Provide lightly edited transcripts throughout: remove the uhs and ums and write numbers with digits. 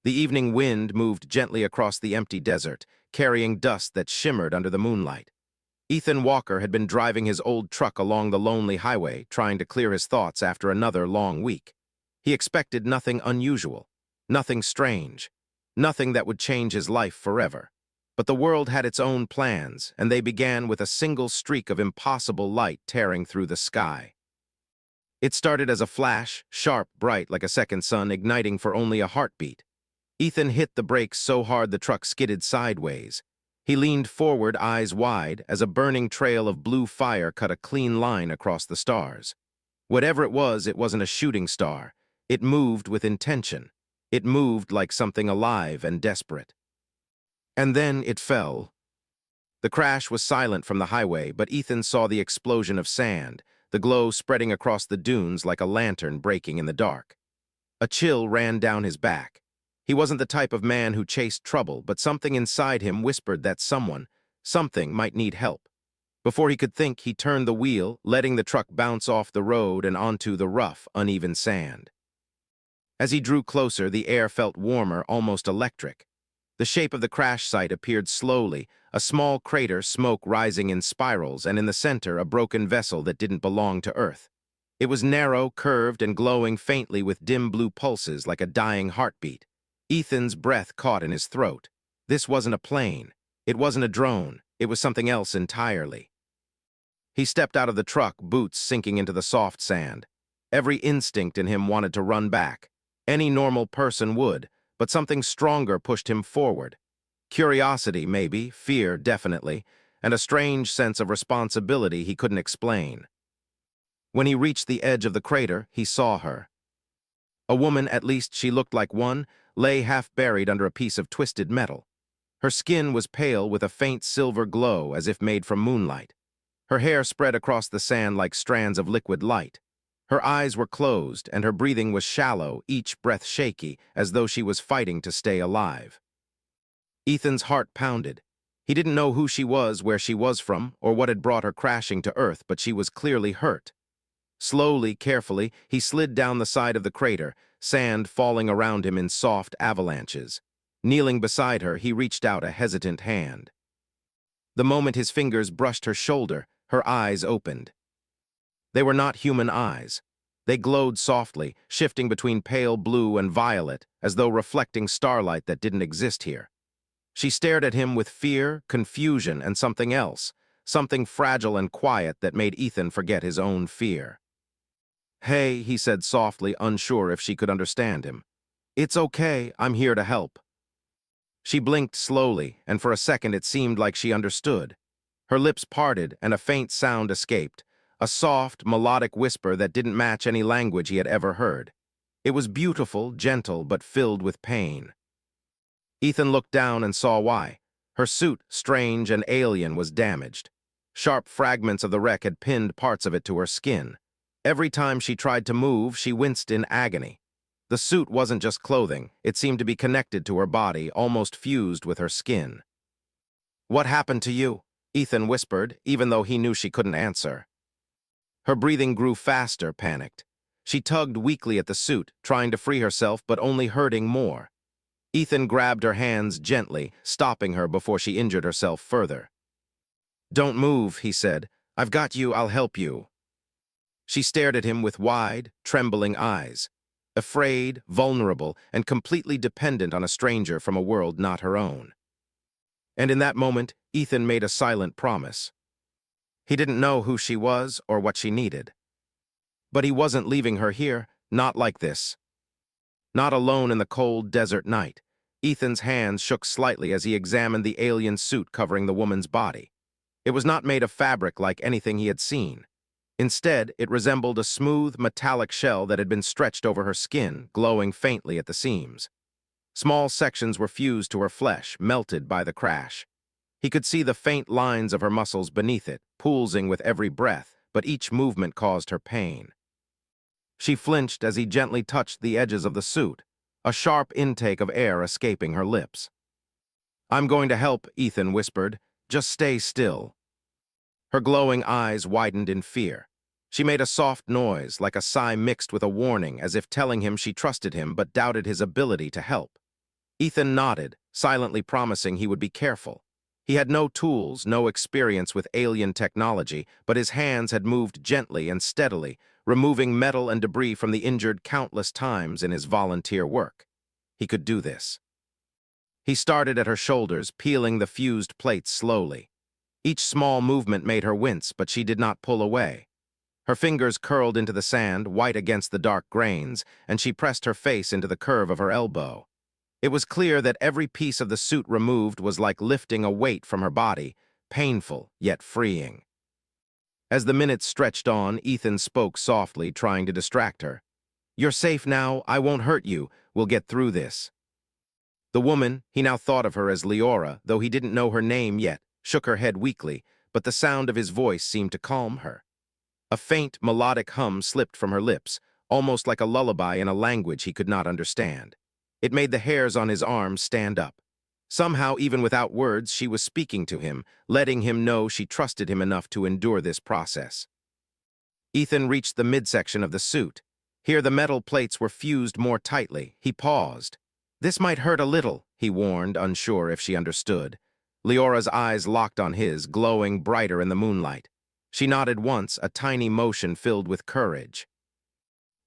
The evening wind moved gently across the empty desert, carrying dust that shimmered under the moonlight. Ethan Walker had been driving his old truck along the lonely highway, trying to clear his thoughts after another long week. He expected nothing unusual, nothing strange, nothing that would change his life forever. But the world had its own plans, and they began with a single streak of impossible light tearing through the sky. It started as a flash, sharp, bright like a second sun, igniting for only a heartbeat. Ethan hit the brakes so hard the truck skidded sideways. He leaned forward, eyes wide, as a burning trail of blue fire cut a clean line across the stars. Whatever it wasn't a shooting star. It moved with intention. It moved like something alive and desperate. And then it fell. The crash was silent from the highway, but Ethan saw the explosion of sand, the glow spreading across the dunes like a lantern breaking in the dark. A chill ran down his back. He wasn't the type of man who chased trouble, but something inside him whispered that something might need help. Before he could think, he turned the wheel, letting the truck bounce off the road and onto the rough, uneven sand. As he drew closer, the air felt warmer, almost electric. The shape of the crash site appeared slowly, a small crater, smoke rising in spirals, and in the center, a broken vessel that didn't belong to Earth. It was narrow, curved, and glowing faintly with dim blue pulses like a dying heartbeat. Ethan's breath caught in his throat. This wasn't a plane. It wasn't a drone. It was something else entirely. He stepped out of the truck, boots sinking into the soft sand. Every instinct in him wanted to run back. Any normal person would, but something stronger pushed him forward. Curiosity, maybe, fear, definitely, and a strange sense of responsibility he couldn't explain. When he reached the edge of the crater, he saw her. A woman, at least she looked like one, lay half buried under a piece of twisted metal. Her skin was pale with a faint silver glow as if made from moonlight. Her hair spread across the sand like strands of liquid light. Her eyes were closed and her breathing was shallow, each breath shaky, as though she was fighting to stay alive. Ethan's heart pounded. He didn't know who she was, where she was from, or what had brought her crashing to Earth, but she was clearly hurt. Slowly, carefully, he slid down the side of the crater, sand falling around him in soft avalanches. Kneeling beside her, he reached out a hesitant hand. The moment his fingers brushed her shoulder, her eyes opened. They were not human eyes. They glowed softly, shifting between pale blue and violet, as though reflecting starlight that didn't exist here. She stared at him with fear, confusion, and something else, something fragile and quiet that made Ethan forget his own fear. "Hey," he said softly, unsure if she could understand him. "It's okay, I'm here to help." She blinked slowly, and for a second it seemed like she understood. Her lips parted, and a faint sound escaped, a soft, melodic whisper that didn't match any language he had ever heard. It was beautiful, gentle, but filled with pain. Ethan looked down and saw why. Her suit, strange and alien, was damaged. Sharp fragments of the wreck had pinned parts of it to her skin. Every time she tried to move, she winced in agony. The suit wasn't just clothing, it seemed to be connected to her body, almost fused with her skin. "What happened to you?" Ethan whispered, even though he knew she couldn't answer. Her breathing grew faster, panicked. She tugged weakly at the suit, trying to free herself, but only hurting more. Ethan grabbed her hands gently, stopping her before she injured herself further. "Don't move," he said. "I've got you, I'll help you." She stared at him with wide, trembling eyes, afraid, vulnerable, and completely dependent on a stranger from a world not her own. And in that moment, Ethan made a silent promise. He didn't know who she was or what she needed. But he wasn't leaving her here, not like this. Not alone in the cold desert night. Ethan's hands shook slightly as he examined the alien suit covering the woman's body. It was not made of fabric like anything he had seen. Instead, it resembled a smooth, metallic shell that had been stretched over her skin, glowing faintly at the seams. Small sections were fused to her flesh, melted by the crash. He could see the faint lines of her muscles beneath it, pulsing with every breath, but each movement caused her pain. She flinched as he gently touched the edges of the suit, a sharp intake of air escaping her lips. "I'm going to help," Ethan whispered. "Just stay still." Her glowing eyes widened in fear. She made a soft noise, like a sigh mixed with a warning, as if telling him she trusted him but doubted his ability to help. Ethan nodded, silently promising he would be careful. He had no tools, no experience with alien technology, but his hands had moved gently and steadily, removing metal and debris from the injured countless times in his volunteer work. He could do this. He started at her shoulders, peeling the fused plates slowly. Each small movement made her wince, but she did not pull away. Her fingers curled into the sand, white against the dark grains, and she pressed her face into the curve of her elbow. It was clear that every piece of the suit removed was like lifting a weight from her body, painful yet freeing. As the minutes stretched on, Ethan spoke softly, trying to distract her. "You're safe now. I won't hurt you. We'll get through this." The woman, he now thought of her as Leora, though he didn't know her name yet, shook her head weakly, but the sound of his voice seemed to calm her. A faint, melodic hum slipped from her lips, almost like a lullaby in a language he could not understand. It made the hairs on his arms stand up. Somehow, even without words, she was speaking to him, letting him know she trusted him enough to endure this process. Ethan reached the midsection of the suit. Here the metal plates were fused more tightly. He paused. "This might hurt a little," he warned, unsure if she understood. Leora's eyes locked on his, glowing brighter in the moonlight. She nodded once, a tiny motion filled with courage.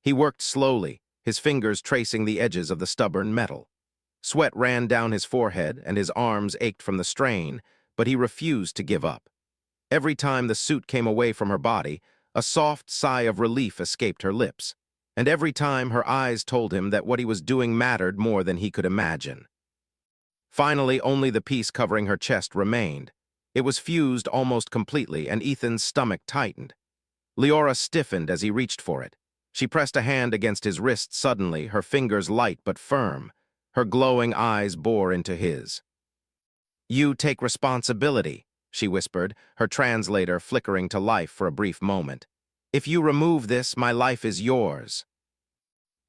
He worked slowly, his fingers tracing the edges of the stubborn metal. Sweat ran down his forehead, and his arms ached from the strain, but he refused to give up. Every time the suit came away from her body, a soft sigh of relief escaped her lips, and every time her eyes told him that what he was doing mattered more than he could imagine. Finally, only the piece covering her chest remained. It was fused almost completely, and Ethan's stomach tightened. Leora stiffened as he reached for it. She pressed a hand against his wrist suddenly, her fingers light but firm. Her glowing eyes bore into his. "You take responsibility," she whispered, her translator flickering to life for a brief moment. "If you remove this, my life is yours."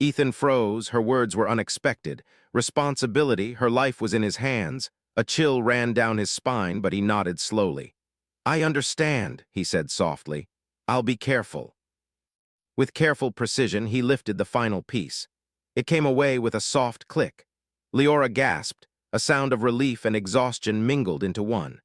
Ethan froze, her words were unexpected. Responsibility, her life was in his hands. A chill ran down his spine, but he nodded slowly. "I understand," he said softly. "I'll be careful." With careful precision, he lifted the final piece. It came away with a soft click. Leora gasped, a sound of relief and exhaustion mingled into one.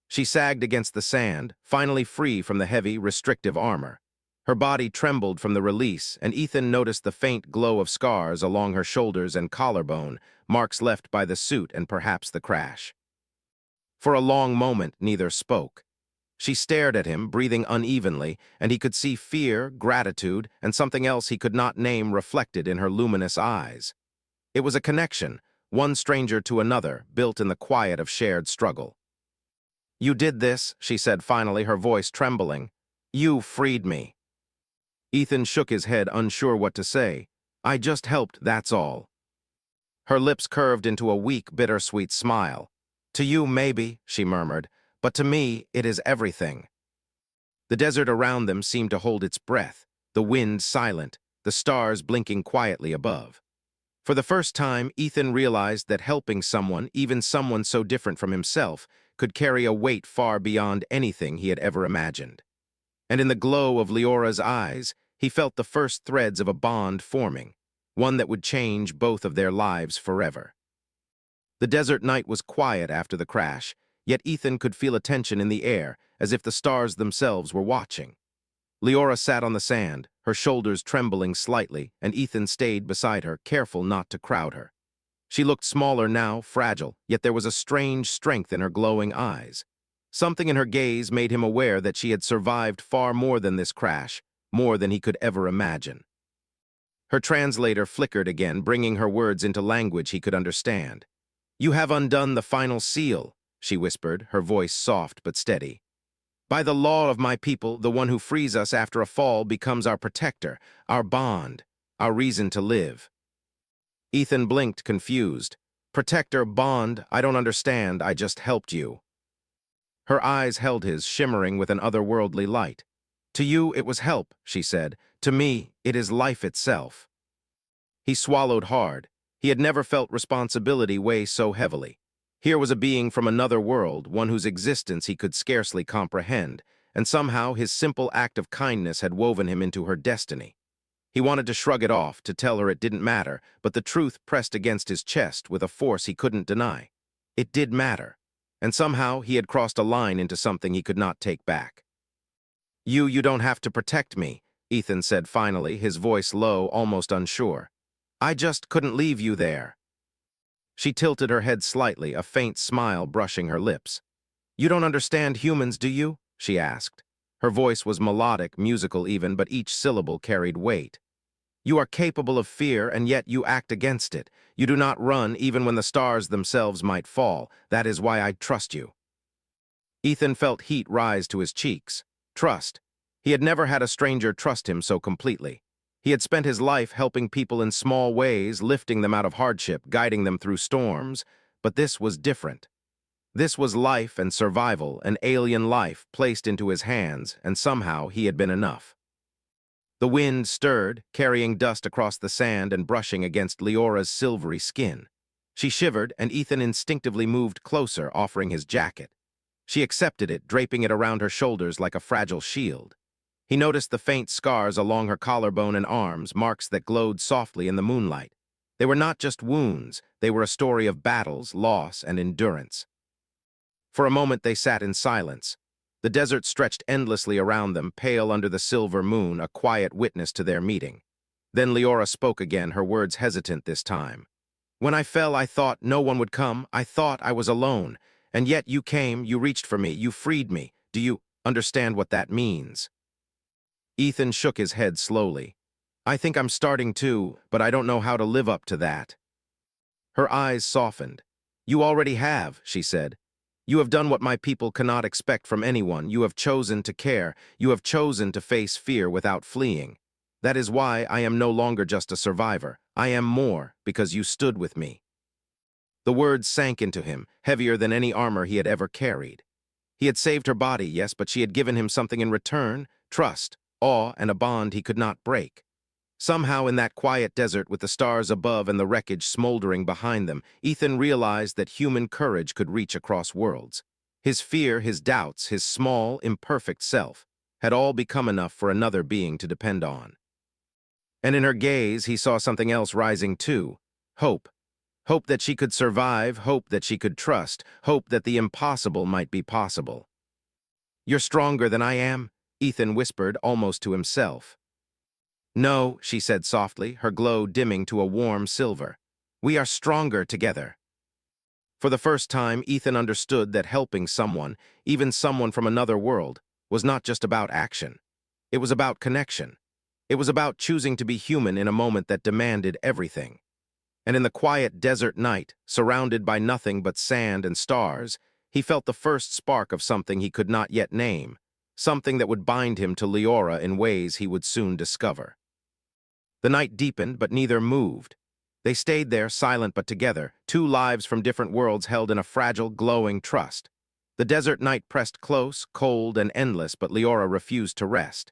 She sagged against the sand, finally free from the heavy, restrictive armor. Her body trembled from the release, and Ethan noticed the faint glow of scars along her shoulders and collarbone, marks left by the suit and perhaps the crash. For a long moment, neither spoke. She stared at him, breathing unevenly, and he could see fear, gratitude, and something else he could not name reflected in her luminous eyes. It was a connection, one stranger to another, built in the quiet of shared struggle. "You did this," she said finally, her voice trembling. "You freed me." Ethan shook his head, unsure what to say. "I just helped, that's all." Her lips curved into a weak, bittersweet smile. "To you, maybe," she murmured, "but to me, it is everything." The desert around them seemed to hold its breath, the wind silent, the stars blinking quietly above. For the first time, Ethan realized that helping someone, even someone so different from himself, could carry a weight far beyond anything he had ever imagined. And in the glow of Leora's eyes, he felt the first threads of a bond forming, one that would change both of their lives forever. The desert night was quiet after the crash, yet Ethan could feel a tension in the air, as if the stars themselves were watching. Leora sat on the sand, her shoulders trembling slightly, and Ethan stayed beside her, careful not to crowd her. She looked smaller now, fragile, yet there was a strange strength in her glowing eyes. Something in her gaze made him aware that she had survived far more than this crash, more than he could ever imagine. Her translator flickered again, bringing her words into language he could understand. "You have undone the final seal," she whispered, her voice soft but steady. "By the law of my people, the one who frees us after a fall becomes our protector, our bond, our reason to live." Ethan blinked, confused. "Protector, bond, I don't understand, I just helped you." Her eyes held his, shimmering with an otherworldly light. "To you, it was help," she said. "To me, it is life itself." He swallowed hard. He had never felt responsibility weigh so heavily. Here was a being from another world, one whose existence he could scarcely comprehend, and somehow his simple act of kindness had woven him into her destiny. He wanted to shrug it off, to tell her it didn't matter, but the truth pressed against his chest with a force he couldn't deny. It did matter, and somehow he had crossed a line into something he could not take back. You don't have to protect me," Ethan said finally, his voice low, almost unsure. "I just couldn't leave you there." She tilted her head slightly, a faint smile brushing her lips. "You don't understand humans, do you?" she asked. Her voice was melodic, musical even, but each syllable carried weight. "You are capable of fear, and yet you act against it. You do not run even when the stars themselves might fall. That is why I trust you." Ethan felt heat rise to his cheeks. Trust. He had never had a stranger trust him so completely. He had spent his life helping people in small ways, lifting them out of hardship, guiding them through storms, but this was different. This was life and survival, an alien life placed into his hands, and somehow he had been enough. The wind stirred, carrying dust across the sand and brushing against Leora's silvery skin. She shivered, and Ethan instinctively moved closer, offering his jacket. She accepted it, draping it around her shoulders like a fragile shield. He noticed the faint scars along her collarbone and arms, marks that glowed softly in the moonlight. They were not just wounds, they were a story of battles, loss, and endurance. For a moment they sat in silence. The desert stretched endlessly around them, pale under the silver moon, a quiet witness to their meeting. Then Leora spoke again, her words hesitant this time. "When I fell, I thought no one would come. I thought I was alone. And yet you came, you reached for me, you freed me. Do you understand what that means?" Ethan shook his head slowly. "I think I'm starting to, but I don't know how to live up to that." Her eyes softened. "You already have," she said. "You have done what my people cannot expect from anyone. You have chosen to care. You have chosen to face fear without fleeing. That is why I am no longer just a survivor. I am more, because you stood with me." The words sank into him, heavier than any armor he had ever carried. He had saved her body, yes, but she had given him something in return: trust, awe, and a bond he could not break. Somehow in that quiet desert, with the stars above and the wreckage smoldering behind them, Ethan realized that human courage could reach across worlds. His fear, his doubts, his small, imperfect self had all become enough for another being to depend on. And in her gaze, he saw something else rising too: hope. Hope that she could survive, hope that she could trust, hope that the impossible might be possible. "You're stronger than I am," Ethan whispered, almost to himself. "No," she said softly, her glow dimming to a warm silver. "We are stronger together." For the first time, Ethan understood that helping someone, even someone from another world, was not just about action. It was about connection. It was about choosing to be human in a moment that demanded everything. And in the quiet desert night, surrounded by nothing but sand and stars, he felt the first spark of something he could not yet name, something that would bind him to Leora in ways he would soon discover. The night deepened, but neither moved. They stayed there, silent but together, two lives from different worlds held in a fragile, glowing trust. The desert night pressed close, cold and endless, but Leora refused to rest.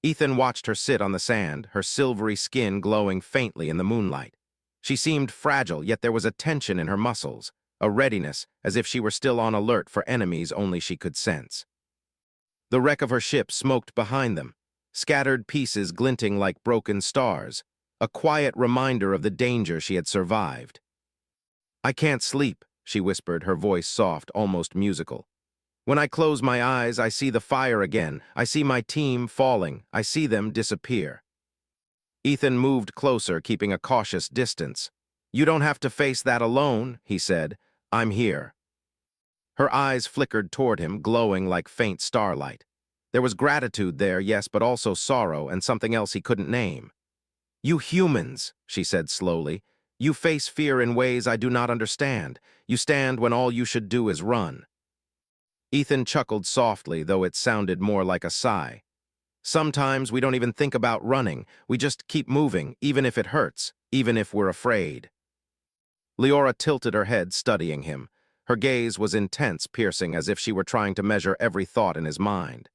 Ethan watched her sit on the sand, her silvery skin glowing faintly in the moonlight. She seemed fragile, yet there was a tension in her muscles, a readiness, as if she were still on alert for enemies only she could sense. The wreck of her ship smoked behind them, scattered pieces glinting like broken stars, a quiet reminder of the danger she had survived. "I can't sleep," she whispered, her voice soft, almost musical. "When I close my eyes, I see the fire again. I see my team falling. I see them disappear." Ethan moved closer, keeping a cautious distance. "You don't have to face that alone," he said. "I'm here." Her eyes flickered toward him, glowing like faint starlight. There was gratitude there, yes, but also sorrow and something else he couldn't name. "You humans," she said slowly, "you face fear in ways I do not understand. You stand when all you should do is run." Ethan chuckled softly, though it sounded more like a sigh. "Sometimes we don't even think about running. We just keep moving, even if it hurts, even if we're afraid." Leora tilted her head, studying him. Her gaze was intense, piercing, as if she were trying to measure every thought in his mind.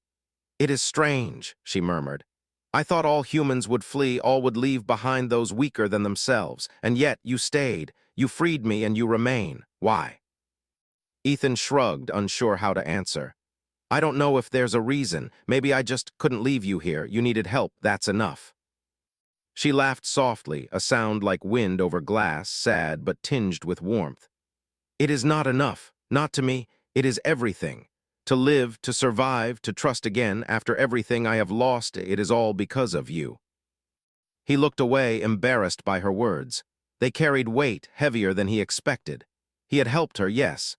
"It is strange," she murmured. "I thought all humans would flee, all would leave behind those weaker than themselves. And yet you stayed. You freed me and you remain. Why?" Ethan shrugged, unsure how to answer. "I don't know if there's a reason. Maybe I just couldn't leave you here. You needed help, that's enough." She laughed softly, a sound like wind over glass, sad but tinged with warmth. It is not enough, not to me, it is everything. To live, to survive, to trust again, after everything I have lost, it is all because of you. He looked away, embarrassed by her words. They carried weight, heavier than he expected. He had helped her, yes,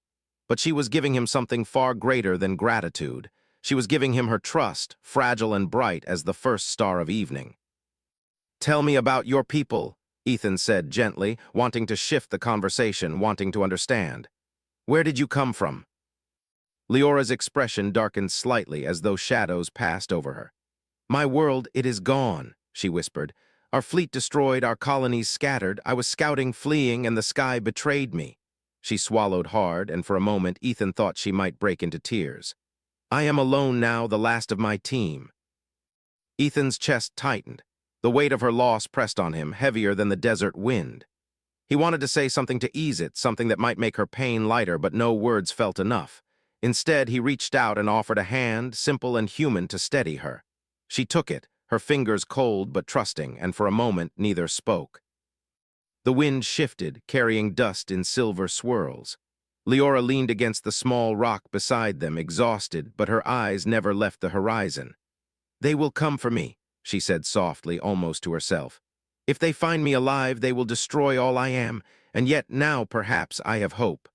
but she was giving him something far greater than gratitude. She was giving him her trust, fragile and bright as the first star of evening. "Tell me about your people," Ethan said gently, wanting to shift the conversation, wanting to understand. "Where did you come from?" Leora's expression darkened slightly as though shadows passed over her. "My world, it is gone," she whispered. "Our fleet destroyed, our colonies scattered. I was scouting, fleeing, and the sky betrayed me." She swallowed hard, and for a moment Ethan thought she might break into tears. "I am alone now, the last of my team." Ethan's chest tightened. The weight of her loss pressed on him, heavier than the desert wind. He wanted to say something to ease it, something that might make her pain lighter, but no words felt enough. Instead, he reached out and offered a hand, simple and human, to steady her. She took it, her fingers cold but trusting, and for a moment neither spoke. The wind shifted, carrying dust in silver swirls. Leora leaned against the small rock beside them, exhausted, but her eyes never left the horizon. "They will come for me," she said softly, almost to herself. "If they find me alive, they will destroy all I am, and yet now, perhaps, I have hope."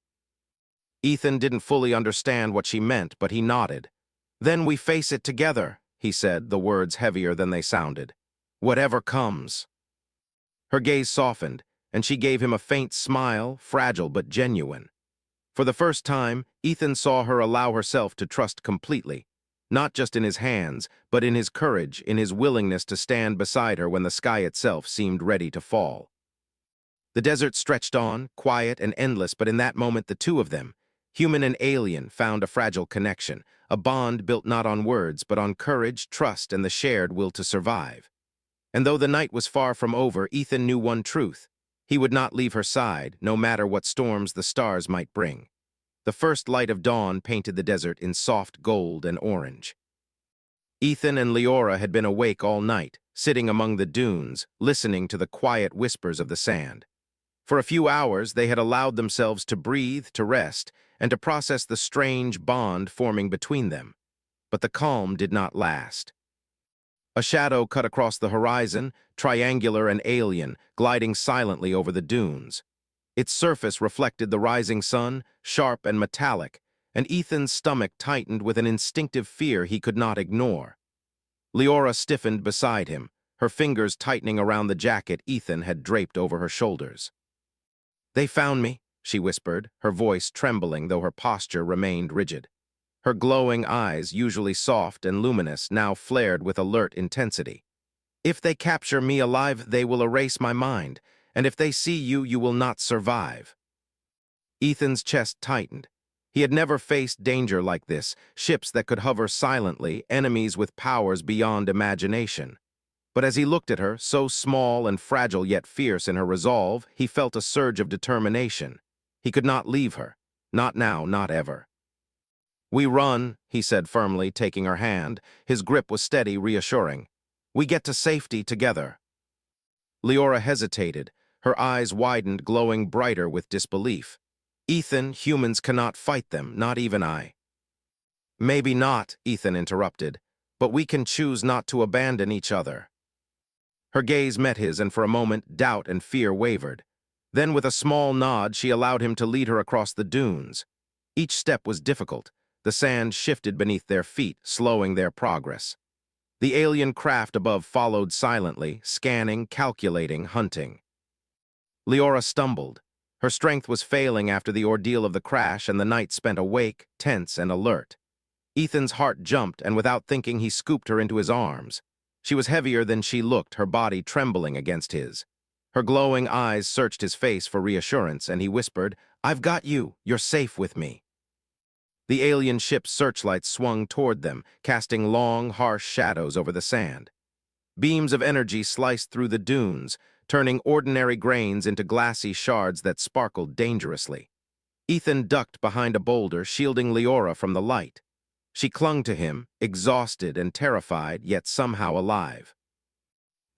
Ethan didn't fully understand what she meant, but he nodded. "Then we face it together," he said, the words heavier than they sounded. "Whatever comes." Her gaze softened, and she gave him a faint smile, fragile but genuine. For the first time, Ethan saw her allow herself to trust completely, not just in his hands, but in his courage, in his willingness to stand beside her when the sky itself seemed ready to fall. The desert stretched on, quiet and endless, but in that moment the two of them, human and alien, found a fragile connection, a bond built not on words, but on courage, trust, and the shared will to survive. And though the night was far from over, Ethan knew one truth. He would not leave her side, no matter what storms the stars might bring. The first light of dawn painted the desert in soft gold and orange. Ethan and Leora had been awake all night, sitting among the dunes, listening to the quiet whispers of the sand. For a few hours, they had allowed themselves to breathe, to rest, and to process the strange bond forming between them. But the calm did not last. A shadow cut across the horizon, triangular and alien, gliding silently over the dunes. Its surface reflected the rising sun, sharp and metallic, and Ethan's stomach tightened with an instinctive fear he could not ignore. Leora stiffened beside him, her fingers tightening around the jacket Ethan had draped over her shoulders. "They found me," she whispered, her voice trembling though her posture remained rigid. Her glowing eyes, usually soft and luminous, now flared with alert intensity. "If they capture me alive, they will erase my mind, and if they see you, you will not survive." Ethan's chest tightened. He had never faced danger like this, ships that could hover silently, enemies with powers beyond imagination. But as he looked at her, so small and fragile yet fierce in her resolve, he felt a surge of determination. He could not leave her. Not now, not ever. "We run," he said firmly, taking her hand. His grip was steady, reassuring. "We get to safety together." Leora hesitated, her eyes widened, glowing brighter with disbelief. "Ethan, humans cannot fight them, not even I." "Maybe not," Ethan interrupted, "but we can choose not to abandon each other." Her gaze met his, and for a moment doubt and fear wavered. Then with a small nod, she allowed him to lead her across the dunes. Each step was difficult. The sand shifted beneath their feet, slowing their progress. The alien craft above followed silently, scanning, calculating, hunting. Leora stumbled. Her strength was failing after the ordeal of the crash, and the night spent awake, tense, and alert. Ethan's heart jumped, and without thinking, he scooped her into his arms. She was heavier than she looked, her body trembling against his. Her glowing eyes searched his face for reassurance, and he whispered, "I've got you. You're safe with me." The alien ship's searchlights swung toward them, casting long, harsh shadows over the sand. Beams of energy sliced through the dunes, turning ordinary grains into glassy shards that sparkled dangerously. Ethan ducked behind a boulder, shielding Leora from the light. She clung to him, exhausted and terrified, yet somehow alive.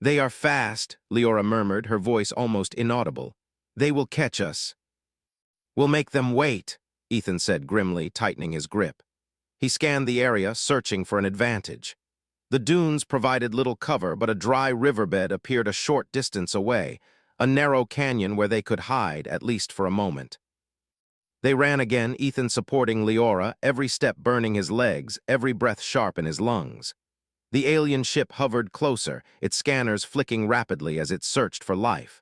They are fast, Leora murmured, her voice almost inaudible. They will catch us. We'll make them wait, Ethan said grimly, tightening his grip. He scanned the area, searching for an advantage. The dunes provided little cover, but a dry riverbed appeared a short distance away, a narrow canyon where they could hide, at least for a moment. They ran again, Ethan supporting Leora, every step burning his legs, every breath sharp in his lungs. The alien ship hovered closer, its scanners flicking rapidly as it searched for life.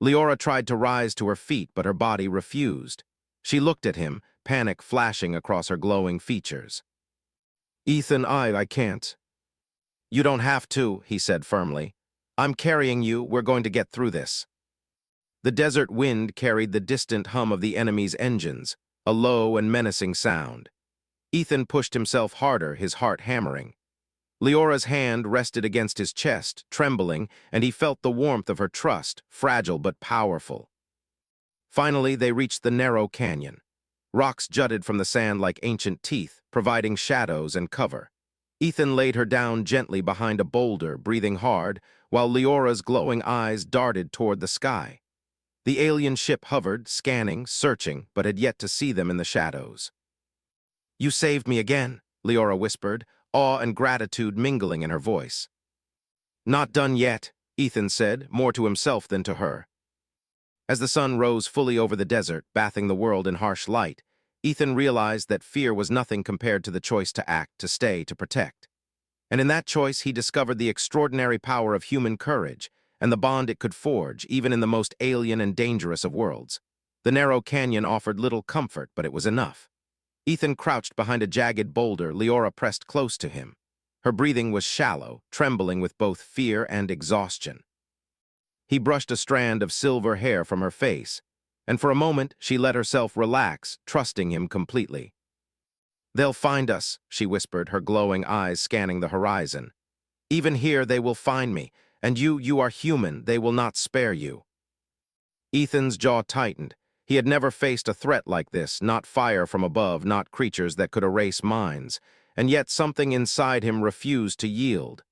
Leora tried to rise to her feet, but her body refused. She looked at him, panic flashing across her glowing features. Ethan, I can't. You don't have to, he said firmly. I'm carrying you, we're going to get through this. The desert wind carried the distant hum of the enemy's engines, a low and menacing sound. Ethan pushed himself harder, his heart hammering. Leora's hand rested against his chest, trembling, and he felt the warmth of her trust, fragile but powerful. Finally, they reached the narrow canyon. Rocks jutted from the sand like ancient teeth, providing shadows and cover. Ethan laid her down gently behind a boulder, breathing hard, while Leora's glowing eyes darted toward the sky. The alien ship hovered, scanning, searching, but had yet to see them in the shadows. You saved me again, Leora whispered, awe and gratitude mingling in her voice. Not done yet, Ethan said, more to himself than to her. As the sun rose fully over the desert, bathing the world in harsh light, Ethan realized that fear was nothing compared to the choice to act, to stay, to protect. And in that choice, he discovered the extraordinary power of human courage and the bond it could forge, even in the most alien and dangerous of worlds. The narrow canyon offered little comfort, but it was enough. Ethan crouched behind a jagged boulder, Leora pressed close to him. Her breathing was shallow, trembling with both fear and exhaustion. He brushed a strand of silver hair from her face, and for a moment she let herself relax, trusting him completely. They'll find us, she whispered, her glowing eyes scanning the horizon. Even here they will find me, and you are human, they will not spare you. Ethan's jaw tightened. He had never faced a threat like this, not fire from above, not creatures that could erase minds, and yet something inside him refused to yield.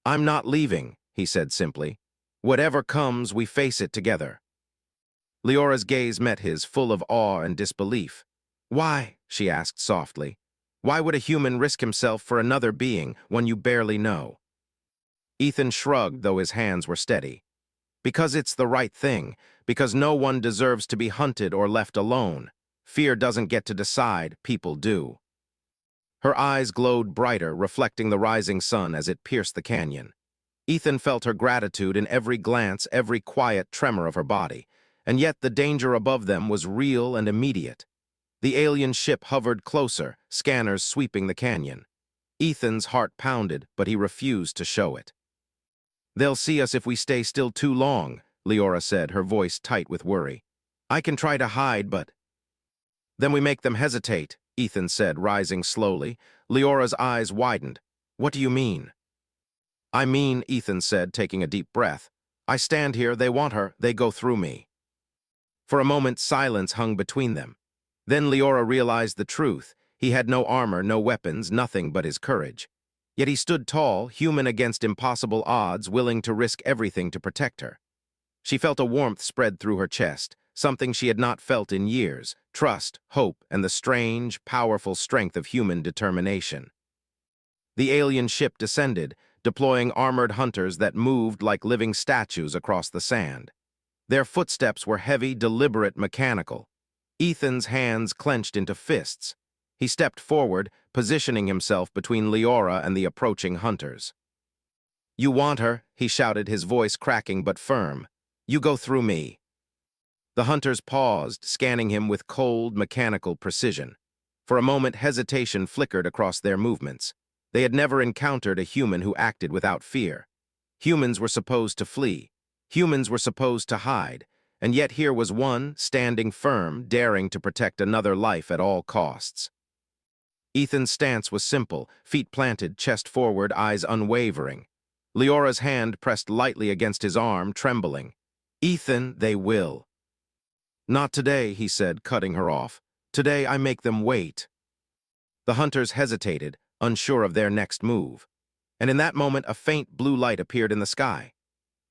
I'm not leaving, he said simply. Whatever comes, we face it together. Leora's gaze met his, full of awe and disbelief. Why? She asked softly. Why would a human risk himself for another being, one you barely know? Ethan shrugged, though his hands were steady. Because it's the right thing, because no one deserves to be hunted or left alone. Fear doesn't get to decide, people do. Her eyes glowed brighter, reflecting the rising sun as it pierced the canyon. Ethan felt her gratitude in every glance, every quiet tremor of her body, and yet the danger above them was real and immediate. The alien ship hovered closer, scanners sweeping the canyon. Ethan's heart pounded, but he refused to show it. They'll see us if we stay still too long, Leora said, her voice tight with worry. I can try to hide, but... Then we make them hesitate, Ethan said, rising slowly. Leora's eyes widened. What do you mean? I mean, Ethan said, taking a deep breath. I stand here, they want her, they go through me. For a moment, silence hung between them. Then Leora realized the truth. He had no armor, no weapons, nothing but his courage. Yet he stood tall, human against impossible odds, willing to risk everything to protect her. She felt a warmth spread through her chest, something she had not felt in years, trust, hope, and the strange, powerful strength of human determination. The alien ship descended, deploying armored hunters that moved like living statues across the sand. Their footsteps were heavy, deliberate, mechanical. Ethan's hands clenched into fists. He stepped forward, positioning himself between Leora and the approaching hunters. You want her, he shouted, his voice cracking but firm. You go through me. The hunters paused, scanning him with cold, mechanical precision. For a moment, hesitation flickered across their movements. They had never encountered a human who acted without fear. Humans were supposed to flee. Humans were supposed to hide. And yet here was one, standing firm, daring to protect another life at all costs. Ethan's stance was simple, feet planted, chest forward, eyes unwavering. Leora's hand pressed lightly against his arm, trembling. Ethan, they will. Not today, he said, cutting her off. Today I make them wait. The hunters hesitated, unsure of their next move. And in that moment, a faint blue light appeared in the sky.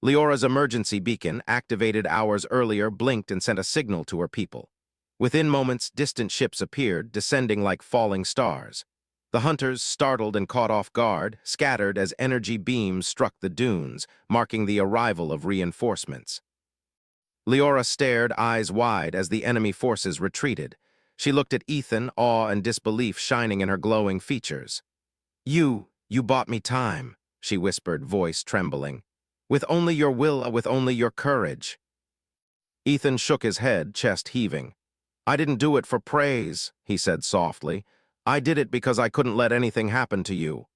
Leora's emergency beacon, activated hours earlier, blinked and sent a signal to her people. Within moments, distant ships appeared, descending like falling stars. The hunters, startled and caught off guard, scattered as energy beams struck the dunes, marking the arrival of reinforcements. Leora stared, eyes wide, as the enemy forces retreated. She looked at Ethan, awe and disbelief shining in her glowing features. You bought me time," she whispered, voice trembling. "With only your will, with only your courage." Ethan shook his head, chest heaving. "I didn't do it for praise," he said softly. "I did it because I couldn't let anything happen to you."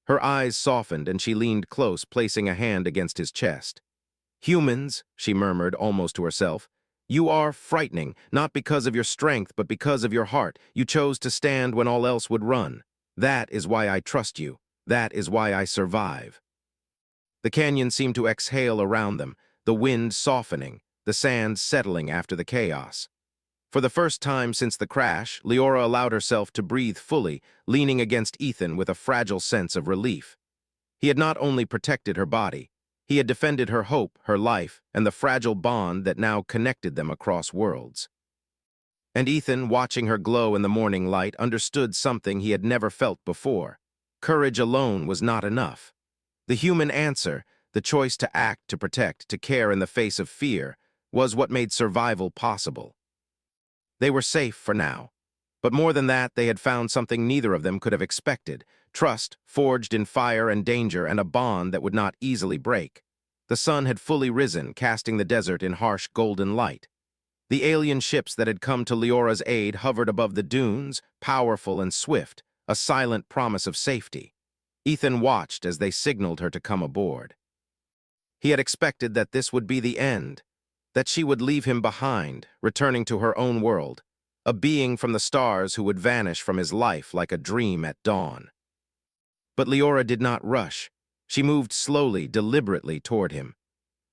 Her eyes softened and she leaned close, placing a hand against his chest. "Humans," she murmured almost to herself, "you are frightening, not because of your strength, but because of your heart. You chose to stand when all else would run. That is why I trust you. That is why I survive." The canyon seemed to exhale around them, the wind softening, the sand settling after the chaos. For the first time since the crash, Leora allowed herself to breathe fully, leaning against Ethan with a fragile sense of relief. He had not only protected her body, he had defended her hope, her life, and the fragile bond that now connected them across worlds. And Ethan, watching her glow in the morning light, understood something he had never felt before. Courage alone was not enough. The human answer, the choice to act, to protect, to care in the face of fear, was what made survival possible. They were safe for now. But more than that, they had found something neither of them could have expected: trust, forged in fire and danger, and a bond that would not easily break. The sun had fully risen, casting the desert in harsh golden light. The alien ships that had come to Leora's aid hovered above the dunes, powerful and swift, a silent promise of safety. Ethan watched as they signaled her to come aboard. He had expected that this would be the end, that she would leave him behind, returning to her own world, a being from the stars who would vanish from his life like a dream at dawn. But Leora did not rush. She moved slowly, deliberately toward him.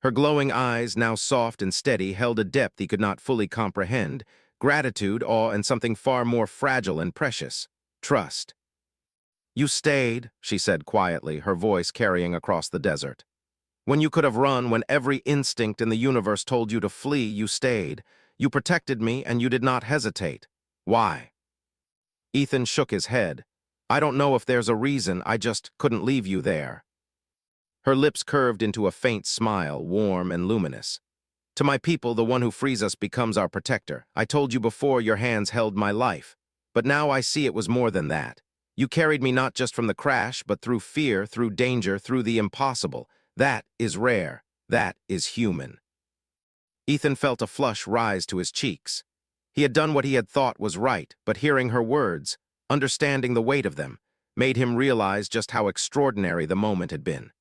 Her glowing eyes, now soft and steady, held a depth he could not fully comprehend: gratitude, awe, and something far more fragile and precious: trust. "You stayed," she said quietly, her voice carrying across the desert. "When you could have run, when every instinct in the universe told you to flee, you stayed. You protected me, and you did not hesitate. Why?" Ethan shook his head. "I don't know if there's a reason, I just couldn't leave you there." Her lips curved into a faint smile, warm and luminous. "To my people, the one who frees us becomes our protector. I told you before your hands held my life. But now I see it was more than that. You carried me not just from the crash, but through fear, through danger, through the impossible. That is rare. That is human." Ethan felt a flush rise to his cheeks. He had done what he had thought was right, but hearing her words, understanding the weight of them, made him realize just how extraordinary the moment had been.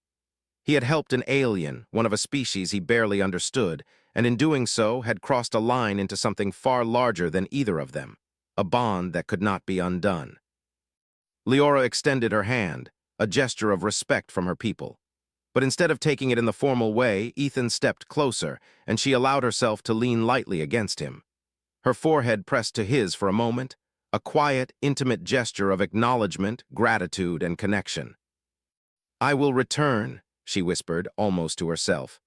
He had helped an alien, one of a species he barely understood, and in doing so had crossed a line into something far larger than either of them, a bond that could not be undone. Leora extended her hand, a gesture of respect from her people. But instead of taking it in the formal way, Ethan stepped closer, and she allowed herself to lean lightly against him. Her forehead pressed to his for a moment, a quiet, intimate gesture of acknowledgement, gratitude, and connection. "I will return," she whispered, almost to herself.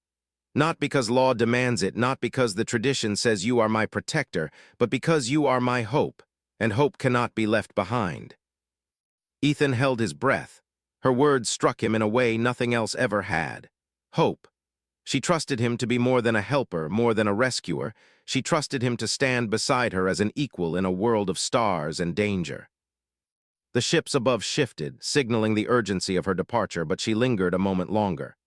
"Not because law demands it, not because the tradition says you are my protector, but because you are my hope, and hope cannot be left behind." Ethan held his breath. Her words struck him in a way nothing else ever had. Hope. She trusted him to be more than a helper, more than a rescuer. She trusted him to stand beside her as an equal in a world of stars and danger. The ships above shifted, signaling the urgency of her departure, but she lingered a moment longer.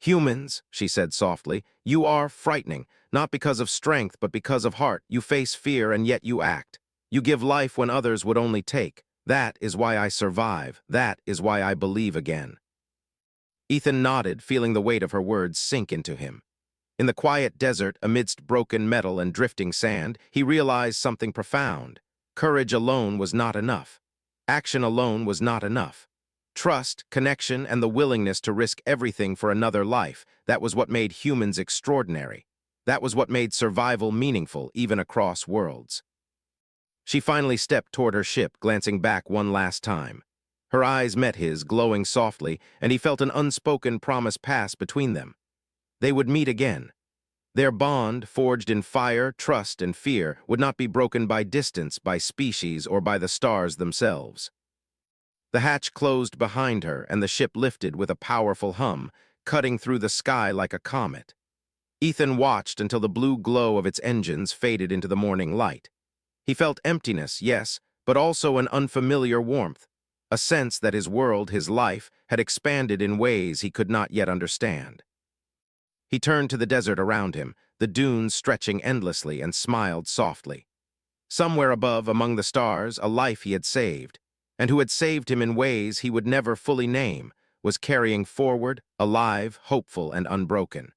"Humans," she said softly, "you are frightening, not because of strength, but because of heart. You face fear, and yet you act. You give life when others would only take. That is why I survive. That is why I believe again." Ethan nodded, feeling the weight of her words sink into him. In the quiet desert, amidst broken metal and drifting sand, he realized something profound. Courage alone was not enough. Action alone was not enough. Trust, connection, and the willingness to risk everything for another life, that was what made humans extraordinary. That was what made survival meaningful, even across worlds. She finally stepped toward her ship, glancing back one last time. Her eyes met his, glowing softly, and he felt an unspoken promise pass between them. They would meet again. Their bond, forged in fire, trust, and fear, would not be broken by distance, by species, or by the stars themselves. The hatch closed behind her, and the ship lifted with a powerful hum, cutting through the sky like a comet. Ethan watched until the blue glow of its engines faded into the morning light. He felt emptiness, yes, but also an unfamiliar warmth, a sense that his world, his life, had expanded in ways he could not yet understand. He turned to the desert around him, the dunes stretching endlessly, and smiled softly. Somewhere above, among the stars, a life he had saved, and who had saved him in ways he would never fully name, was carrying forward, alive, hopeful, and unbroken.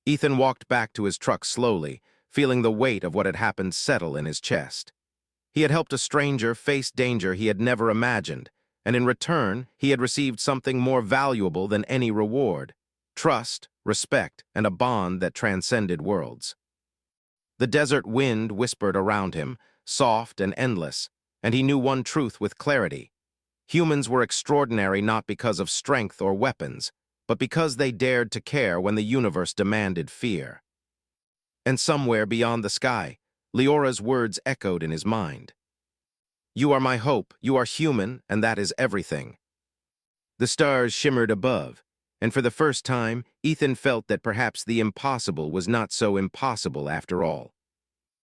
Ethan walked back to his truck slowly, feeling the weight of what had happened settle in his chest. He had helped a stranger face danger he had never imagined, and in return, he had received something more valuable than any reward: trust, respect, and a bond that transcended worlds. The desert wind whispered around him, soft and endless, and he knew one truth with clarity. Humans were extraordinary not because of strength or weapons, but because they dared to care when the universe demanded fear. And somewhere beyond the sky, Leora's words echoed in his mind. "You are my hope, you are human, and that is everything." The stars shimmered above, and for the first time, Ethan felt that perhaps the impossible was not so impossible after all.